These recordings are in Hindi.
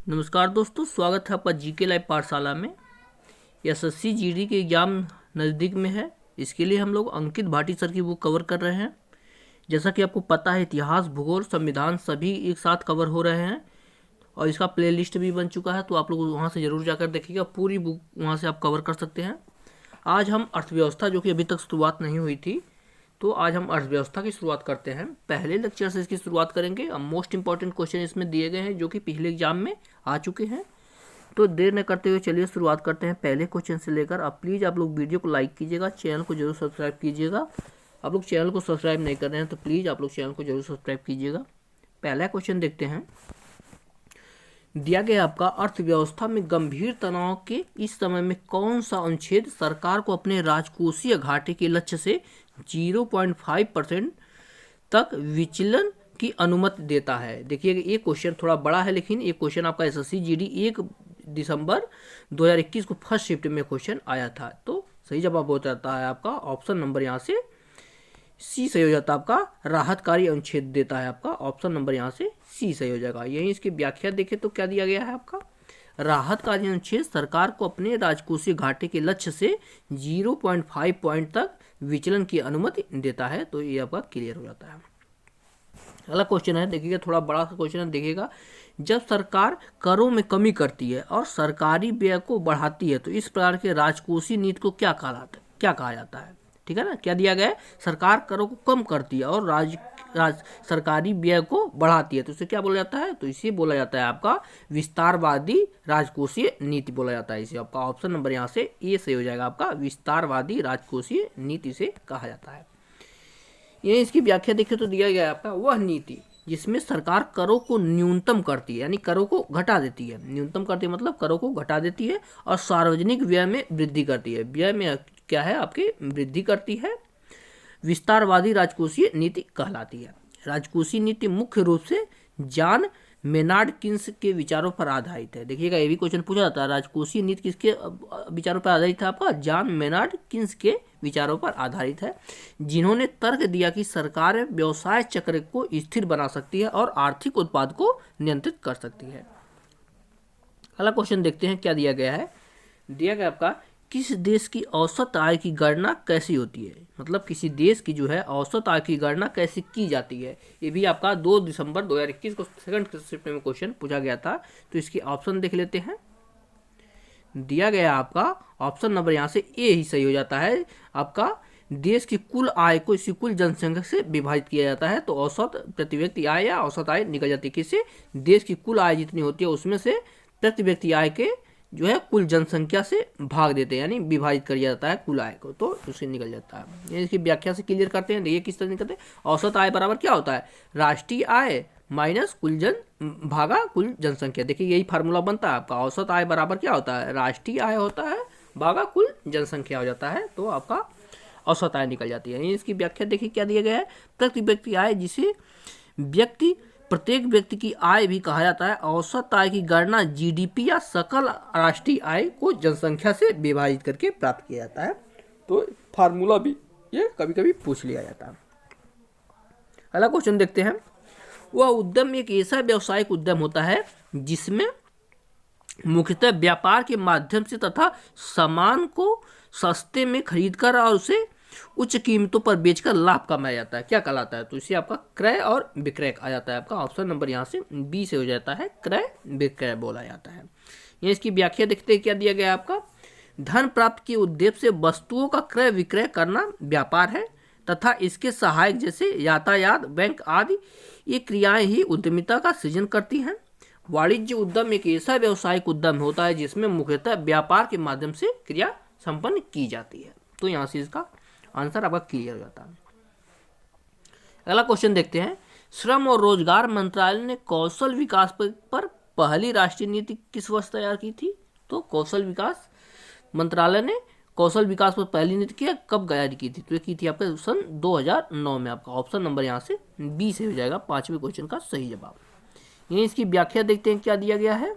नमस्कार दोस्तों, स्वागत है आपका जीके लाइव पाठशाला में। एसएससी जीडी के एग्जाम नज़दीक में है, इसके लिए हम लोग अंकित भाटी सर की बुक कवर कर रहे हैं। जैसा कि आपको पता है, इतिहास, भूगोल, संविधान सभी एक साथ कवर हो रहे हैं और इसका प्लेलिस्ट भी बन चुका है, तो आप लोग वहाँ से ज़रूर जाकर देखिएगा। पूरी बुक वहाँ से आप कवर कर सकते हैं। आज हम अर्थव्यवस्था, जो कि अभी तक शुरुआत नहीं हुई थी, तो आज हम अर्थव्यवस्था की शुरुआत करते हैं। पहले लेक्चर से इसकी शुरुआत करेंगे। अब मोस्ट इंपॉर्टेंट क्वेश्चन इसमें दिए गए हैं जो कि पिछले एग्जाम में आ चुके हैं। तो देर न करते हुए चलिए शुरुआत करते हैं पहले क्वेश्चन से लेकर। अब प्लीज़ आप लोग वीडियो को लाइक कीजिएगा, चैनल को जरूर सब्सक्राइब कीजिएगा। आप लोग चैनल को सब्सक्राइब नहीं कर रहे हैं तो प्लीज़ आप लोग चैनल को जरूर सब्सक्राइब कीजिएगा। पहला क्वेश्चन देखते हैं। दिया गया आपका, अर्थव्यवस्था में गंभीर तनाव के इस समय में कौन सा अनुच्छेद सरकार को अपने राजकोषीय घाटे के लक्ष्य से 0.5% तक विचलन की अनुमति देता है? देखिए, ये क्वेश्चन थोड़ा बड़ा है, लेकिन ये क्वेश्चन आपका एसएससी जीडी 1 दिसंबर 2021 को फर्स्ट शिफ्ट में क्वेश्चन आया था। तो सही जवाब हो जाता है आपका ऑप्शन नंबर यहाँ से सी सही हो जाता है। आपका राहतकारी अनुच्छेद देता है आपका ऑप्शन नंबर यहाँ से सी सही हो जाएगा। यही इसकी व्याख्या देखें तो क्या दिया गया है आपका, राहतकारी अनुच्छेद सरकार को अपने राजकोषीय घाटे के लक्ष्य से 0.5 पॉइंट तक विचलन की अनुमति देता है। तो ये आपका क्लियर हो जाता है। अगला क्वेश्चन है, देखिएगा थोड़ा बड़ा सा क्वेश्चन है। देखिएगा, जब सरकार करों में कमी करती है और सरकारी व्यय को बढ़ाती है तो इस प्रकार के राजकोषीय नीति को क्या कहा जाता है? ठीक है ना, क्या दिया गया है? सरकार करों को कम करती है और सरकारी व्यय को बढ़ाती है तो इसे क्या बोला जाता है? तो इसे बोला जाता है आपका विस्तारवादी राजकोषीय नीति बोला जाता है। इसे आपका ऑप्शन नंबर यहाँ से ए सही हो जाएगा। आपका विस्तारवादी राजकोषीय नीति से कहा जाता है। ये इसकी व्याख्या देखें तो दिया गया है आपका, वह नीति जिसमें सरकार करों को न्यूनतम करती है, यानी करों को घटा देती है। न्यूनतम करती है मतलब करों को घटा देती है और सार्वजनिक व्यय में वृद्धि करती है। व्यय में क्या है आपकी वृद्धि करती है, विस्तारवादी राजकोषीय नीति कहलाती है। राजकोषीय नीति मुख्य रूप से जॉन मेनार्ड किन्स के विचारों पर आधारित है। देखिएगा, ये भी क्वेश्चन पूछा जाता है, राजकोषीय नीति किसके विचारों पर आधारित है? आपका जॉन मेनार्ड किन्स के विचारों पर आधारित है, जिन्होंने तर्क दिया कि सरकार व्यवसाय चक्र को स्थिर बना सकती है और आर्थिक उत्पाद को नियंत्रित कर सकती है। अगला क्वेश्चन देखते हैं, क्या दिया गया है। दिया गया आपका, किस देश की औसत आय की गणना कैसी होती है? मतलब किसी देश की जो है औसत आय की गणना कैसे की जाती है? ये भी आपका 2 दिसंबर 2021 को सेकंड शिफ्ट में क्वेश्चन पूछा गया था। तो इसकी ऑप्शन देख लेते हैं। दिया गया आपका ऑप्शन नंबर यहाँ से ए ही सही हो जाता है। आपका देश की कुल आय को इसी कुल जनसंख्या से विभाजित किया जाता है तो औसत प्रति व्यक्ति आय या औसत आय निकल जाती है। किससे? देश की कुल आय जितनी होती है उसमें से प्रति व्यक्ति आय के जो है कुल जनसंख्या से भाग देते हैं, यानी विभाजित कर दिया जाता है कुल आय को, तो उससे निकल जाता है। ये इसकी व्याख्या से क्लियर करते हैं। देखिए किस तरह निकलते हैं। औसत आय बराबर क्या होता है? राष्ट्रीय आय माइनस कुल भागा कुल जनसंख्या। देखिए यही फार्मूला बनता है आपका। औसत आय बराबर क्या होता है? राष्ट्रीय आय होता है भागा कुल जनसंख्या हो जाता है, तो आपका औसत आय निकल जाती है। इसकी व्याख्या देखिए क्या दिया गया है, प्रति व्यक्ति आय, जिसे प्रत्येक व्यक्ति की आय भी कहा जाता है। औसत आय की गणना जीडीपी या सकल राष्ट्रीय आय को जनसंख्या से विभाजित करके प्राप्त किया जाता है। तो फार्मूला भी ये कभी कभी पूछ लिया जाता है। अगला क्वेश्चन देखते हैं। वह उद्यम एक ऐसा व्यावसायिक उद्यम होता है जिसमें मुख्यतः व्यापार के माध्यम से तथा सामान को सस्ते में खरीदकर और उसे उच्च कीमतों पर बेचकर लाभ कमाया जाता है। क्या कहलाता है? तो इसे आपका क्रय और विक्रय आ जाता है। आपका ऑप्शन नंबर यहाँ से बी से हो जाता है, क्रय विक्रय बोला जाता है। ये इसकी व्याख्या देखते हैं, क्या दिया गया है आपका, धन प्राप्ति के उद्देश्य से वस्तुओं का क्रय विक्रय करना व्यापार है तथा इसके सहायक जैसे यातायात, बैंक आदि ये क्रियाएं ही उद्यमिता का सृजन करती हैं। वाणिज्य उद्यम एक ऐसा व्यावसायिक उद्यम होता है जिसमें मुख्यतः व्यापार के माध्यम से क्रिया संपन्न की जाती है। तो यहाँ से इसका आंसर आपका क्लियर हो जाता है। अगला क्वेश्चन देखते हैं। श्रम और रोजगार मंत्रालय ने कौशल विकास पर पहली राष्ट्रीय नीति किस वर्ष तैयार की थी? तो कौशल विकास मंत्रालय ने कौशल विकास पर पहली नीति कब तैयार की थी? तो ये की थी आपके सन 2009 में। आपका ऑप्शन नंबर यहाँ से बी से हो जाएगा, 5वें क्वेश्चन का सही जवाब। ये इसकी व्याख्या देखते हैं, क्या दिया गया है।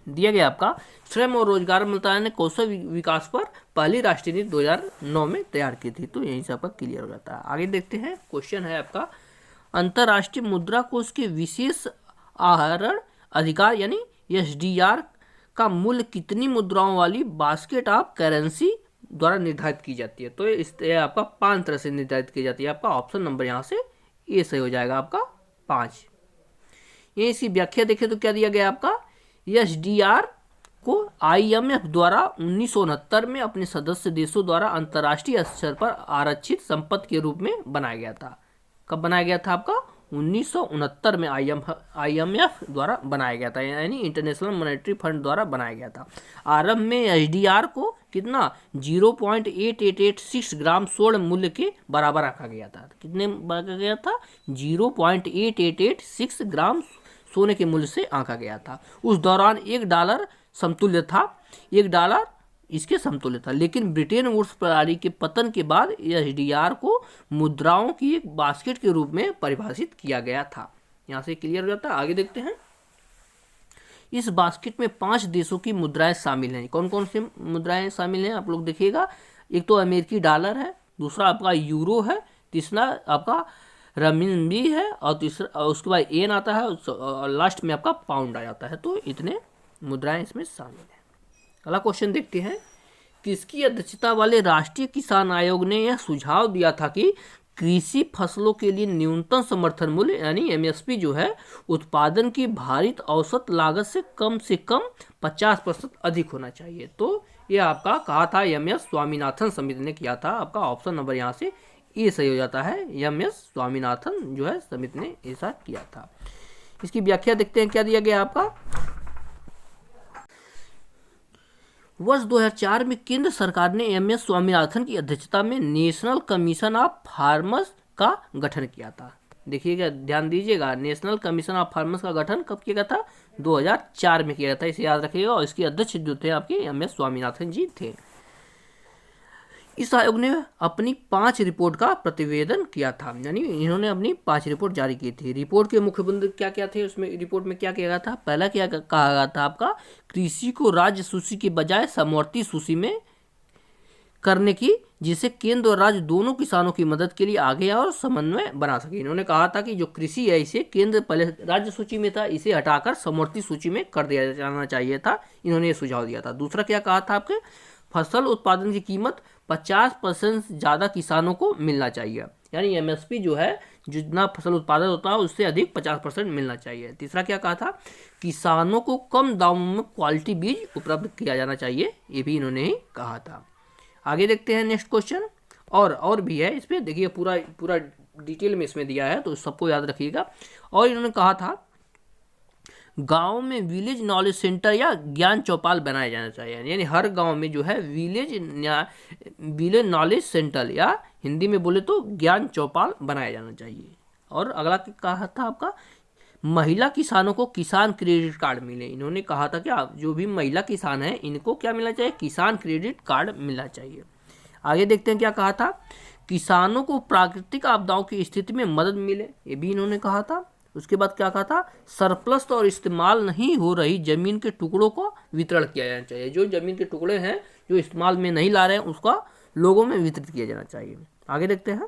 दिया गया आपका, श्रम और रोजगार मंत्रालय ने कौशल विकास पर पहली राष्ट्रीय नीति 2009 में तैयार की थी। तो यहीं से आपका क्लियर हो जाता है। आगे देखते हैं। क्वेश्चन है आपका, अंतर्राष्ट्रीय मुद्रा कोष के विशेष आहरण अधिकार यानी एसडीआर का मूल्य कितनी मुद्राओं वाली बास्केट ऑफ करेंसी द्वारा निर्धारित की जाती है। तो इस आपका 5 तरह से निर्धारित की जाती है। आपका ऑप्शन नंबर यहाँ से ए सही हो जाएगा आपका 5। ये इसकी व्याख्या देखें तो क्या दिया गया आपका, एसडीआर को आईएमएफ द्वारा 1969 में अपने सदस्य देशों द्वारा अंतर्राष्ट्रीय स्तर पर आरक्षित संपत्ति के रूप में बनाया गया था। कब बनाया गया था आपका, 1969 में आईएमएफ द्वारा बनाया गया था, यानी इंटरनेशनल मॉनेटरी फंड द्वारा बनाया गया था। आरंभ में एसडीआर को कितना 0.8886 ग्राम स्वर्ण मूल्य के बराबर रखा गया था। कितने रखा गया था, 0.8886 ग्राम सोने के मूल्य से आंका गया था। उस दौरान $1 समतुल्य था, $1 इसके समतुल्य था। लेकिन ब्रिटेन वुड्स प्रणाली के पतन के बाद एसडीआर को मुद्राओं की एक बास्केट के रूप में परिभाषित किया गया था। यहाँ से क्लियर हो जाता है। आगे देखते हैं। इस बास्केट में 5 देशों की मुद्राएं शामिल हैं। कौन कौन सी मुद्राएं शामिल हैं आप लोग देखिएगा। एक तो अमेरिकी डॉलर है, दूसरा आपका यूरो है, तीसरा आपका रमिनबी है, और तीसरा उसके बाद येन आता है, और लास्ट में आपका पाउंड आ जाता है। तो इतने मुद्राएं इसमें शामिल हैं। अगला क्वेश्चन देखते हैं। किसकी अध्यक्षता वाले राष्ट्रीय किसान आयोग ने यह सुझाव दिया था कि कृषि फसलों के लिए न्यूनतम समर्थन मूल्य यानी एमएसपी जो है उत्पादन की भारित औसत लागत से कम 50% अधिक होना चाहिए। तो ये आपका कहा था एमएस स्वामीनाथन समिति ने किया था। आपका ऑप्शन नंबर यहाँ से ए सही हो जाता है। एमएस स्वामीनाथन जो है समिति ने ऐसा किया था। इसकी व्याख्या देखते हैं क्या दिया गया आपका। वर्ष 2004 में केंद्र सरकार ने एमएस स्वामीनाथन की अध्यक्षता में नेशनल कमीशन ऑफ फार्मर्स का गठन किया था। देखिएगा, ध्यान दीजिएगा, नेशनल कमीशन ऑफ फार्मर्स का गठन कब किया गया था, 2004 में किया गया था। इसे याद रखिएगा। और इसके अध्यक्ष जो थे आपके एमएस स्वामीनाथन जी थे। इस आयोग ने अपनी 5 रिपोर्ट का प्रतिवेदन किया था, यानी इन्होंने अपनी 5 रिपोर्ट जारी की थी। रिपोर्ट के मुख्य बिंदु क्या क्या थे, उसमें रिपोर्ट में क्या किया गया था। पहला क्या कहा गया था आपका, कृषि को राज्य सूची के बजाय समवर्ती सूची में करने की, जिससे केंद्र और राज्य दोनों किसानों की मदद के लिए आगे और समन्वय बना सके। इन्होंने कहा था कि जो कृषि है इसे केंद्र पहले राज्य सूची में था, इसे हटाकर समवर्ती सूची में कर दिया जाना चाहिए था। इन्होंने ये सुझाव दिया था। दूसरा क्या कहा था आपके, फसल उत्पादन की कीमत 50% ज़्यादा किसानों को मिलना चाहिए, यानी एमएसपी जो है जितना फसल उत्पादन होता है उससे अधिक 50% मिलना चाहिए। तीसरा क्या कहा था, किसानों को कम दामों में क्वालिटी बीज उपलब्ध किया जाना चाहिए, ये भी इन्होंने ही कहा था। आगे देखते हैं नेक्स्ट क्वेश्चन। और भी है इस पर, देखिए पूरा डिटेल में इसमें दिया है, तो सबको याद रखिएगा। और इन्होंने कहा था गांव में विलेज नॉलेज सेंटर या ज्ञान चौपाल बनाया जाना चाहिए, यानी हर गांव में जो है विलेज नॉलेज सेंटर या हिंदी में बोले तो ज्ञान चौपाल बनाया जाना चाहिए। और अगला कहा था आपका, महिला किसानों को किसान क्रेडिट कार्ड मिले। इन्होंने कहा था कि जो भी महिला किसान है इनको क्या मिलना चाहिए, किसान क्रेडिट कार्ड मिलना चाहिए। आगे देखते हैं क्या कहा था, किसानों को प्राकृतिक आपदाओं की स्थिति में मदद मिले, ये भी इन्होंने कहा था। उसके बाद क्या कहा था, सरप्लस और इस्तेमाल नहीं हो रही जमीन के टुकड़ों को वितरण किया जाना चाहिए। जो जमीन के टुकड़े हैं जो इस्तेमाल में नहीं ला रहे हैं उसका लोगों में वितरित किया जाना चाहिए। आगे देखते हैं।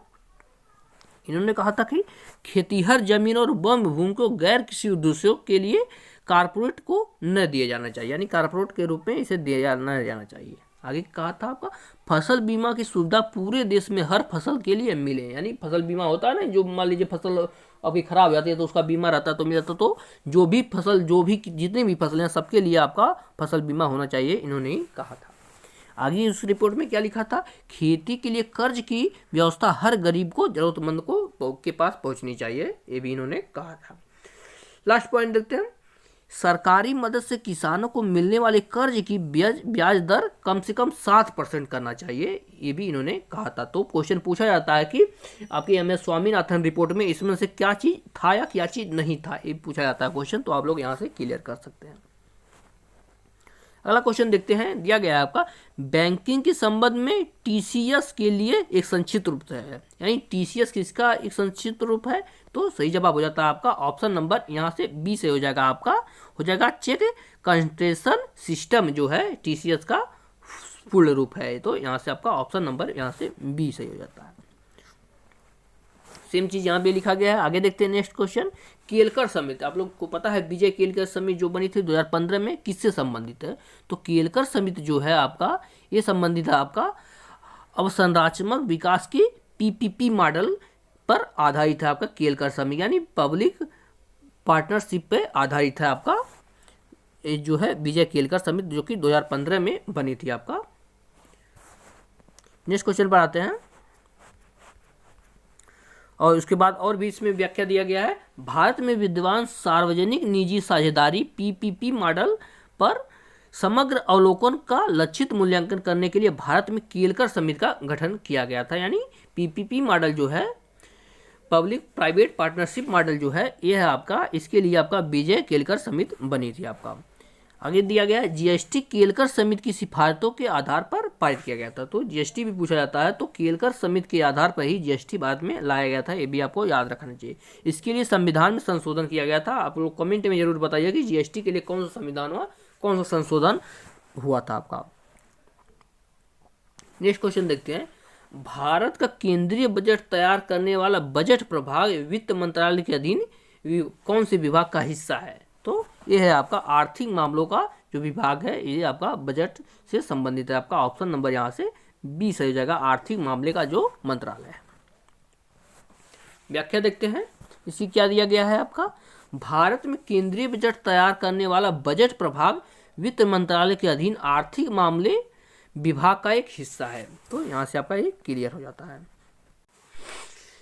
इन्होंने कहा था कि खेतीहर जमीन और वन भूमि को गैर कृषि उद्देश्यों के लिए कारपोरेट को न दिया जाना चाहिए, यानी कारपोरेट के रूप में इसे दिया न जाना चाहिए। आगे कहा था आपका, फसल बीमा की सुविधा पूरे देश में हर फसल के लिए मिले, यानी फसल बीमा होता है ना, जो मान लीजिए फसल अभी खराब हो जाती है तो उसका बीमा रहता है तो मिल जाता, तो जो भी जितनी भी फसलें हैं सबके लिए आपका फसल बीमा होना चाहिए, इन्होंने ही कहा था। आगे उस रिपोर्ट में क्या लिखा था, खेती के लिए कर्ज की व्यवस्था हर गरीब को जरूरतमंद को के पास पहुंचनी चाहिए, ये भी इन्होंने कहा था। लास्ट पॉइंट देखते हैं, सरकारी मदद से किसानों को मिलने वाले कर्ज की ब्याज दर कम से कम 7% करना चाहिए, ये भी इन्होंने कहा था। तो क्वेश्चन पूछा जाता है कि आपकी एमएस स्वामीनाथन रिपोर्ट में इसमें से क्या चीज़ था या क्या चीज़ नहीं था, ये पूछा जाता है क्वेश्चन, तो आप लोग यहाँ से क्लियर कर सकते हैं। अगला क्वेश्चन देखते हैं, दिया गया है आपका, बैंकिंग के संबंध में टीसीएस के लिए एक संक्षिप्त रूप है, यानी टीसीएस किसका एक संक्षिप्त रूप है, तो सही जवाब हो जाता है आपका ऑप्शन नंबर यहाँ से बी से हो जाएगा, आपका हो जाएगा चेक कंस्ट्रेशन सिस्टम जो है टीसीएस का पूर्ण रूप है। तो यहाँ से आपका ऑप्शन नंबर यहाँ से बी सही हो जाता है। सेम चीज़ यहाँ पे लिखा गया है। आगे देखते हैं नेक्स्ट क्वेश्चन। केलकर समिति, आप लोग को पता है विजय केलकर समिति जो बनी थी 2015 में, किससे संबंधित है? तो केलकर समिति जो है आपका, ये संबंधित है आपका अवसंरचनात्मक विकास की पीपीपी मॉडल पर आधारित है आपका केलकर समिति, यानी पब्लिक पार्टनरशिप पे आधारित है आपका ये जो है विजय केलकर समिति, जो कि 2015 में बनी थी आपका। नेक्स्ट क्वेश्चन पर आते हैं, और उसके बाद और भी इसमें व्याख्या दिया गया है। भारत में विद्यमान सार्वजनिक निजी साझेदारी पीपीपी मॉडल पर समग्र अवलोकन का लक्षित मूल्यांकन करने के लिए भारत में केलकर समिति का गठन किया गया था। यानी पीपीपी मॉडल जो है, पब्लिक प्राइवेट पार्टनरशिप मॉडल जो है, ये है आपका, इसके लिए आपका विजय केलकर समिति बनी थी आपका। आगे दिया गया है जीएसटी केलकर समिति की सिफारिशों के आधार पर पारित किया गया था। तो जीएसटी भी पूछा जाता है तो केलकर समिति के आधार पर ही जीएसटी बाद में लाया गया था, ये भी आपको याद रखना चाहिए। इसके लिए संविधान में संशोधन किया गया था। आप लोग कमेंट में जरूर बताइए कि जीएसटी के लिए कौन सा संविधान हुआ, कौन सा संशोधन हुआ था आपका। नेक्स्ट क्वेश्चन देखते हैं। भारत का केंद्रीय बजट तैयार करने वाला बजट प्रभाग वित्त मंत्रालय के अधीन कौन से विभाग का हिस्सा है? तो ये है आपका आर्थिक मामलों का जो विभाग है, ये आपका बजट से संबंधित है। आपका ऑप्शन नंबर यहाँ से 20 सही हो जाएगा, आर्थिक मामले का जो मंत्रालय है। व्याख्या देखते हैं, इसी क्या दिया गया है आपका। भारत में केंद्रीय बजट तैयार करने वाला बजट प्रभाग वित्त मंत्रालय के अधीन आर्थिक मामले विभाग का एक हिस्सा है। तो यहाँ से आपका ये क्लियर हो जाता है।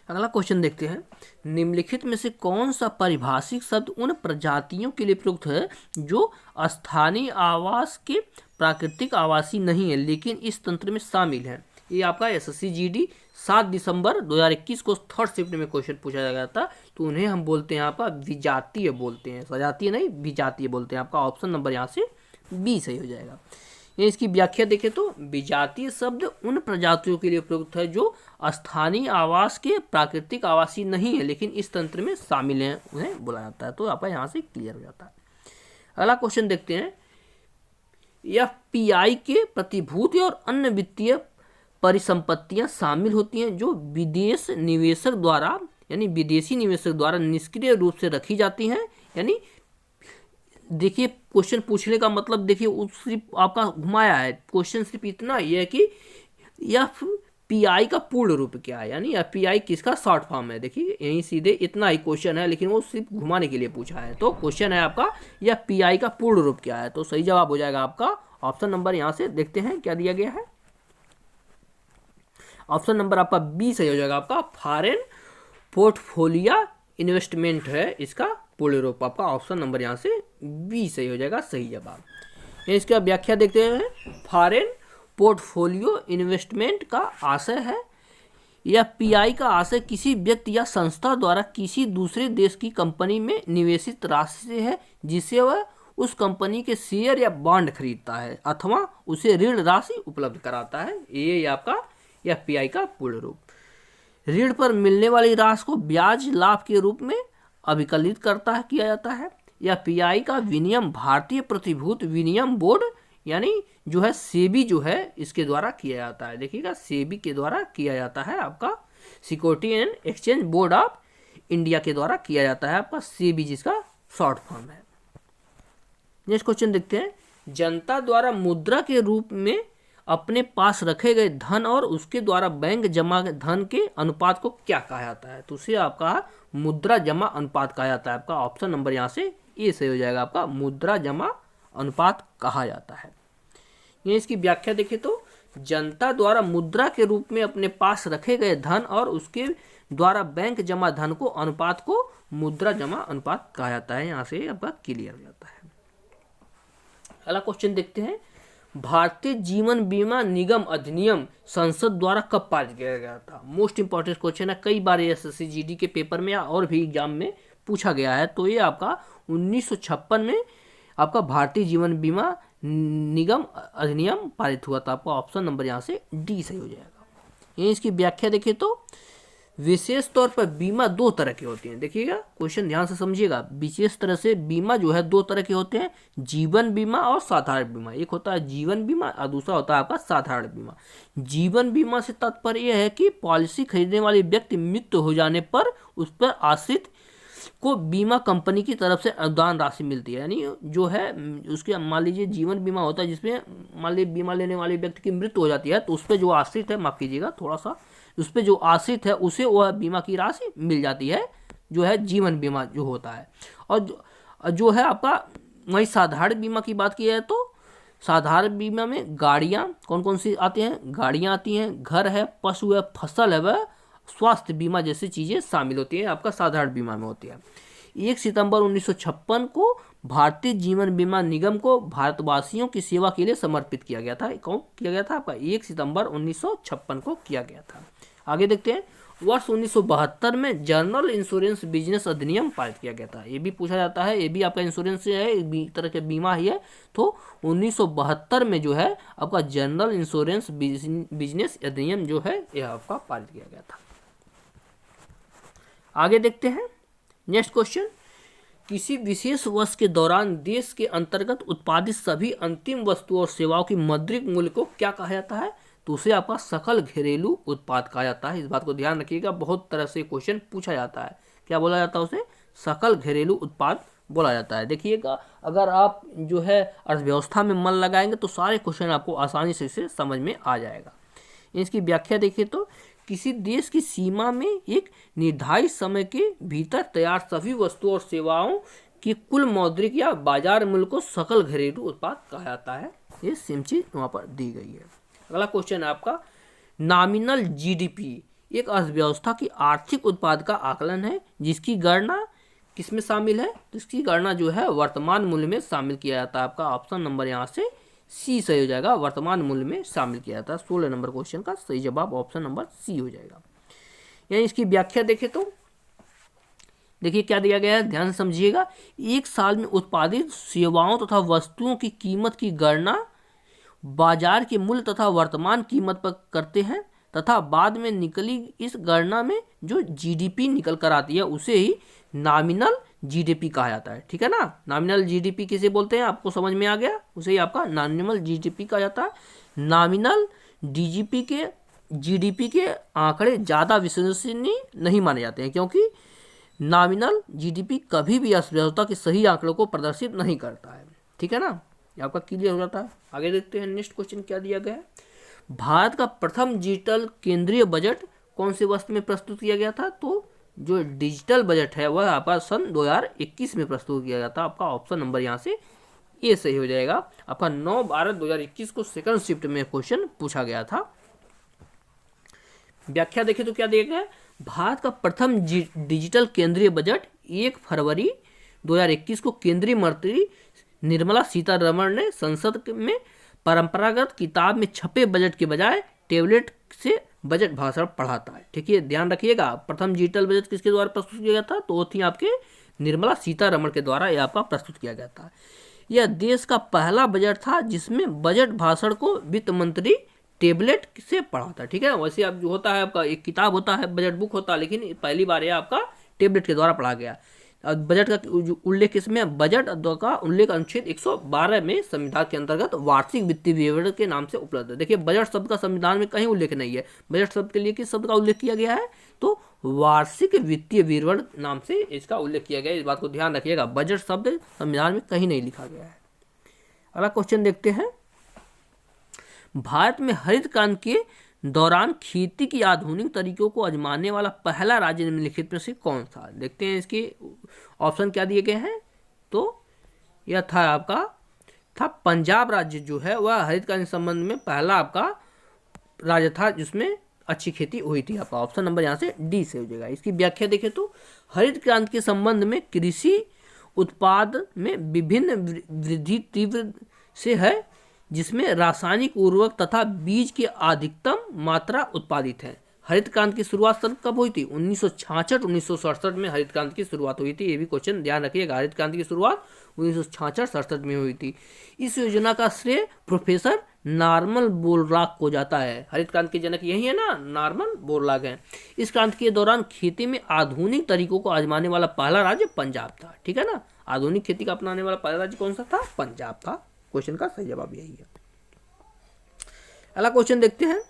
अगला क्वेश्चन देखते हैं। निम्नलिखित में से कौन सा पारिभाषिक शब्द उन प्रजातियों के लिए प्रयुक्त है जो स्थानीय आवास के प्राकृतिक आवासी नहीं है लेकिन इस तंत्र में शामिल है? ये आपका एसएससी जीडी 7 दिसंबर 2021 को थर्ड शिफ्ट में क्वेश्चन पूछा गया था। तो उन्हें हम बोलते हैं आपका विजातीय बोलते हैं, सजातीय नहीं विजातीय बोलते हैं। आपका ऑप्शन नंबर यहाँ से 20 सही हो जाएगा। ये इसकी व्याख्या देखें तो विजातीय शब्द उन प्रजातियों के लिए प्रयुक्त है जो स्थानीय आवास के प्राकृतिक आवासी नहीं है लेकिन इस तंत्र में शामिल हैं, उन्हें बोला जाता है। तो आपका यहाँ से क्लियर हो जाता है। अगला क्वेश्चन देखते हैं। एफपीआई के प्रतिभूति और अन्य वित्तीय परिसंपत्तियां शामिल होती हैं जो विदेश निवेशक द्वारा यानी विदेशी निवेशक द्वारा निष्क्रिय रूप से रखी जाती हैं। यानी देखिए क्वेश्चन पूछने का मतलब देखिए सिर्फ आपका घुमाया है। क्वेश्चन सिर्फ इतना ही है कि एफपीआई का पूर्ण रूप क्या है, यानी एफपीआई किसका शॉर्ट फॉर्म है। देखिए यही सीधे इतना ही क्वेश्चन है, लेकिन वो सिर्फ घुमाने के लिए पूछा है। तो क्वेश्चन है आपका एफपीआई का पूर्ण रूप क्या है। तो सही जवाब हो जाएगा आपका ऑप्शन नंबर, यहाँ से देखते हैं क्या दिया गया है। ऑप्शन नंबर आपका 20 सही हो जाएगा। आपका फॉरेन पोर्टफोलियो इन्वेस्टमेंट है इसका पूर्ण रूप। आपका ऑप्शन नंबर यहाँ से 20 सही हो जाएगा, सही जवाब। इसका व्याख्या देखते हैं। फॉरेन पोर्टफोलियो इन्वेस्टमेंट का आशय है या पीआई का आशय किसी व्यक्ति या संस्था द्वारा किसी दूसरे देश की कंपनी में निवेशित राशि से है जिसे वह उस कंपनी के शेयर या बॉन्ड खरीदता है अथवा उसे ऋण राशि उपलब्ध कराता है। ये आपका एफपीआई का पूर्ण रूप। ऋण पर मिलने वाली राशि को ब्याज लाभ के रूप में अभिकलित किया जाता है। या पीआई का विनियम भारतीय प्रतिभूति विनियम बोर्ड यानी जो है सेबी जो है इसके द्वारा किया जाता है। देखिएगा सेबी के द्वारा किया जाता है। आपका security and exchange board of India के द्वारा किया जाता है। आपका सेबी जिसका शॉर्ट फॉर्म है। नेक्स्ट क्वेश्चन देखते हैं। जनता द्वारा मुद्रा के रूप में अपने पास रखे गए धन और उसके द्वारा बैंक जमा धन के अनुपात को क्या कहा जाता है? तो उसे आपका मुद्रा जमा अनुपात कहा जाता है। आपका ऑप्शन नंबर यहाँ से ये सही हो जाएगा। आपका मुद्रा जमा अनुपात कहा जाता है। ये इसकी व्याख्या देखें तो जनता द्वारा मुद्रा के रूप में अपने पास रखे गए धन और उसके द्वारा बैंक जमा धन को अनुपात को मुद्रा जमा अनुपात कहा जाता है। यहाँ से आपका क्लियर हो जाता है। अगला क्वेश्चन देखते हैं। भारतीय जीवन बीमा निगम अधिनियम संसद द्वारा कब पारित किया गया था? मोस्ट इंपॉर्टेंट क्वेश्चन है, कई बार एसएससी जीडी के पेपर में या और भी एग्जाम में पूछा गया है। तो ये आपका 1956 में आपका भारतीय जीवन बीमा निगम अधिनियम पारित हुआ था। आपका ऑप्शन नंबर यहाँ से डी सही हो जाएगा। ये इसकी व्याख्या देखें तो विशेष तौर पर बीमा दो तरह के होते हैं। देखिएगा क्वेश्चन ध्यान से समझिएगा। विशेष तरह से बीमा जो है दो तरह के होते हैं, जीवन बीमा और साधारण बीमा। एक होता है जीवन बीमा और दूसरा होता है आपका साधारण बीमा। जीवन बीमा से तात्पर्य यह है कि पॉलिसी खरीदने वाले व्यक्ति मृत्यु हो जाने पर उस पर आश्रित को बीमा कंपनी की तरफ से अनुदान राशि मिलती है। यानी जो है उसके मान लीजिए जीवन बीमा होता है जिसमें मान लीजिए बीमा लेने वाले व्यक्ति की मृत्यु हो जाती है तो उस पर जो आश्रित है, माफ कीजिएगा थोड़ा सा, उस पर जो आश्रित है उसे वह बीमा की राशि मिल जाती है, जो है जीवन बीमा जो होता है। और जो है आपका वही साधारण बीमा की बात की जाए तो साधारण बीमा में गाड़ियाँ कौन कौन सी आती हैं, गाड़ियाँ आती हैं, घर है, पशु है, फसल है, वह स्वास्थ्य बीमा जैसी चीज़ें शामिल होती हैं, आपका साधारण बीमा में होती है। 1 सितंबर 1956 को भारतीय जीवन बीमा निगम को भारतवासियों की सेवा के लिए समर्पित किया गया था। कौन किया गया था? आपका 1 सितंबर 1956 को किया गया था। आगे देखते हैं। वर्ष 1972 में जनरल इंश्योरेंस बिजनेस अधिनियम पारित किया गया था। ये भी पूछा जाता है, ये भी आपका इंश्योरेंस है, एक तरह का बीमा ही है। तो 1972 में जो है आपका जनरल इंश्योरेंस बिजनेस अधिनियम जो है यह आपका पारित किया गया था। आगे देखते हैं नेक्स्ट क्वेश्चन। किसी विशेष वर्ष के दौरान देश के अंतर्गत उत्पादित सभी अंतिम वस्तुओं और सेवाओं की मौद्रिक मूल्य को क्या कहा जाता है? तो उसे आपका सकल घरेलू उत्पाद कहा जाता है। इस बात को ध्यान रखिएगा, बहुत तरह से क्वेश्चन पूछा जाता है। क्या बोला जाता है? उसे सकल घरेलू उत्पाद बोला जाता है। देखिएगा अगर आप जो है अर्थव्यवस्था में मन लगाएंगे तो सारे क्वेश्चन आपको आसानी से समझ में आ जाएगा। इसकी व्याख्या देखिए तो किसी देश की सीमा में एक निर्धारित समय के भीतर तैयार सभी वस्तुओं और सेवाओं की कुल मौद्रिक या बाजार मूल्य को सकल घरेलू उत्पाद कहा जाता है। ये सेम चीज वहाँ पर दी गई है। अगला क्वेश्चन है आपका नॉमिनल जीडीपी एक अर्थव्यवस्था की आर्थिक उत्पाद का आकलन है जिसकी गणना किसमें शामिल है? तो इसकी गणना जो है वर्तमान मूल्य में शामिल किया जाता है। आपका ऑप्शन नंबर यहाँ से सी सही हो जाएगा, वर्तमान मूल्य में शामिल किया जाता है। 16 नंबर क्वेश्चन का सही जवाब ऑप्शन नंबर सी हो जाएगा। यानी इसकी व्याख्या देखें तो देखिए क्या दिया गया है, ध्यान समझिएगा। एक साल में उत्पादित सेवाओं तथा वस्तुओं की कीमत की गणना बाजार के मूल्य तथा वर्तमान कीमत पर करते हैं तथा बाद में निकली इस गणना में जो जीडीपी निकल कर आती है उसे ही नॉमिनल जीडीपी कहा जाता है। ठीक है ना, नॉमिनल जीडीपी किसे बोलते हैं आपको समझ में आ गया, उसे ही आपका नॉमिनल जीडीपी कहा जाता है। नॉमिनल जीडीपी के आंकड़े ज़्यादा विश्वसनीय नहीं माने जाते हैं क्योंकि नॉमिनल जीडीपी कभी भी अर्थव्यवस्था के सही आंकड़ों को प्रदर्शित नहीं करता है। ठीक है ना, ये आपका क्लियर हो जाता है। आगे देखते हैं नेक्स्ट क्वेश्चन क्या दिया गया है। भारत का प्रथम डिजिटल केंद्रीय बजट कौन से वर्ष में प्रस्तुत किया गया था? तो जो डिजिटल बजट है वह आपका सन 2021 में प्रस्तुत किया गया था। आपका ऑप्शन नंबर यहाँ से ए सही हो जाएगा। आपका 9/12/2021 को सेकंड शिफ्ट में क्वेश्चन पूछा गया था। व्याख्या देखें तो क्या दिया गया है, भारत का प्रथम डिजिटल केंद्रीय बजट 1 फरवरी 2021 को केंद्रीय मंत्री निर्मला सीतारमण ने संसद में परंपरागत किताब में छपे बजट के बजाय टेबलेट से बजट भाषण पढ़ाता है। ठीक है, ध्यान रखिएगा। प्रथम डिजिटल बजट किसके द्वारा प्रस्तुत किया गया था? तो वो थी आपके निर्मला सीतारमण के द्वारा यह आपका प्रस्तुत किया गया था। यह देश का पहला बजट था जिसमें बजट भाषण को वित्त मंत्री टेबलेट से पढ़ा था। ठीक है, वैसे आप जो होता है आपका एक किताब होता है, बजट बुक होता है, लेकिन पहली बार यह आपका टेबलेट के द्वारा पढ़ा गया। बजट का उल्लेख किसमें? बजट का उल्लेख अनुच्छेद 112 में संविधान के अंतर्गत वार्षिक वित्तीय विवरण के नाम से उपलब्ध है। देखिए बजट शब्द का संविधान में कहीं उल्लेख नहीं है। बजट शब्द के लिए किस शब्द का उल्लेख किया गया है? तो वार्षिक वित्तीय विवरण नाम से इसका उल्लेख किया गया है। इस बात को ध्यान रखिएगा, बजट शब्द संविधान में कहीं नहीं लिखा गया है। अगला क्वेश्चन देखते हैं। भारत में हरित क्रांति के दौरान खेती की आधुनिक तरीकों को आजमाने वाला पहला राज्य निम्नलिखित में से कौन था? देखते हैं इसके ऑप्शन क्या दिए गए हैं। तो यह था पंजाब राज्य जो है वह हरित क्रांति के संबंध में पहला आपका राज्य था जिसमें अच्छी खेती हुई थी। आपका ऑप्शन नंबर यहाँ से डी से हो जाएगा। इसकी व्याख्या देखें तो हरित क्रांति के संबंध में कृषि उत्पाद में विभिन्न वृद्धि तीव्र से है जिसमें रासायनिक उर्वरक तथा बीज की अधिकतम मात्रा उत्पादित है। हरित क्रांति की शुरुआत सन कब हुई थी? 1966-1967 में हरित क्रांति की शुरुआत हुई थी। ये भी क्वेश्चन ध्यान रखिएगा। हरित क्रांति की शुरुआत 1966-67 में हुई थी। इस योजना का श्रेय प्रोफेसर नॉर्मन बोरलॉग को जाता है। हरित क्रांति के जनक यही है ना, नॉर्मन बोरलॉग हैं। इस क्रांति के दौरान खेती में आधुनिक तरीकों को आजमाने वाला पहला राज्य पंजाब था। ठीक है ना, आधुनिक खेती का अपनाने वाला पहला राज्य कौन सा था? पंजाब था। क्वेश्चन का सही जवाब यही है। अगला क्वेश्चन देखते हैं,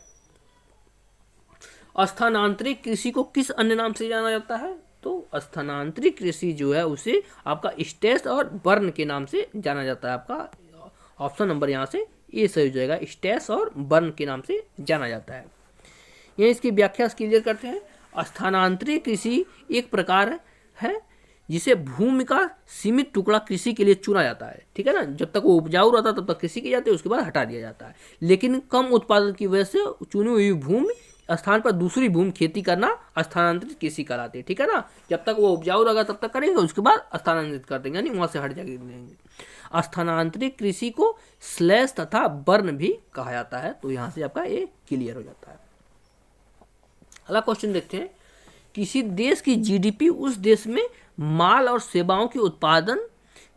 स्थानांतरित कृषि को किस अन्य नाम से जाना जाता है? तो स्थानांतरित कृषि जो है उसे आपका स्टेस और बर्न के नाम से जाना जाता है। आपका ऑप्शन नंबर यहाँ से ए सही हो जाएगा, स्टेस और बर्न के नाम से जाना जाता है। यह इसकी व्याख्या क्लियर करते हैं। स्थानांतरित कृषि एक प्रकार है जिसे भूमि का सीमित टुकड़ा कृषि के लिए चुना जाता है। ठीक है ना, जब तक वो उपजाऊ रहता है तब तक कृषि की जाती है, उसके बाद हटा दिया जाता है। लेकिन कम उत्पादन की वजह से चुनी हुई भूमि स्थान पर दूसरी भूमि खेती करना स्थानांतरित कृषि कराते हैं। ठीक है ना, जब तक वो उपजाऊ रहेगा तब तक करेंगे, उसके बाद स्थानांतरित कर देंगे, यानी वहाँ से हट जाएंगे। स्थानांतरित कृषि को स्लैश तथा बर्न भी कहा जाता है। तो यहाँ से आपका ये क्लियर हो जाता है। अगला क्वेश्चन देखते हैं, किसी देश की जीडीपी उस देश में माल और सेवाओं के उत्पादन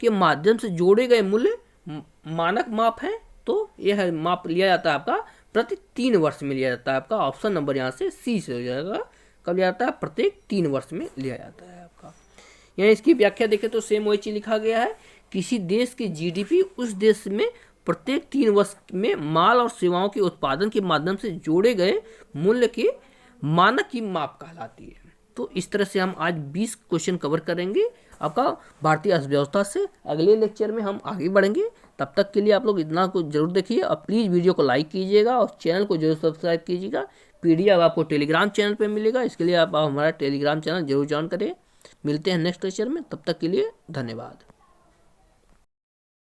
के माध्यम से जोड़े गए मूल्य मानक माप है। तो यह माप लिया जाता है आपका प्रति 3 वर्ष में लिया जाता है। आपका ऑप्शन नंबर यहाँ से सी से हो जाएगा। कब लिया जाता है? प्रत्येक 3 वर्ष में लिया जाता है आपका। यहाँ इसकी व्याख्या देखें तो सेम वही चीज लिखा गया है, किसी देश की जीडीपी उस देश में प्रत्येक 3 वर्ष में माल और सेवाओं के उत्पादन के माध्यम से जोड़े गए मूल्य के मानक की माप कहलाती है। तो इस तरह से हम आज 20 क्वेश्चन कवर करेंगे आपका भारतीय अर्थव्यवस्था से। अगले लेक्चर में हम आगे बढ़ेंगे। तब तक के लिए आप लोग इतना कुछ जरूर देखिए और प्लीज़ वीडियो को लाइक कीजिएगा और चैनल को जरूर सब्सक्राइब कीजिएगा। पीडीएफ आपको टेलीग्राम चैनल पे मिलेगा, इसके लिए आप हमारा टेलीग्राम चैनल जरूर ज्वाइन करें। मिलते हैं नेक्स्ट लेक्चर में, तब तक के लिए धन्यवाद।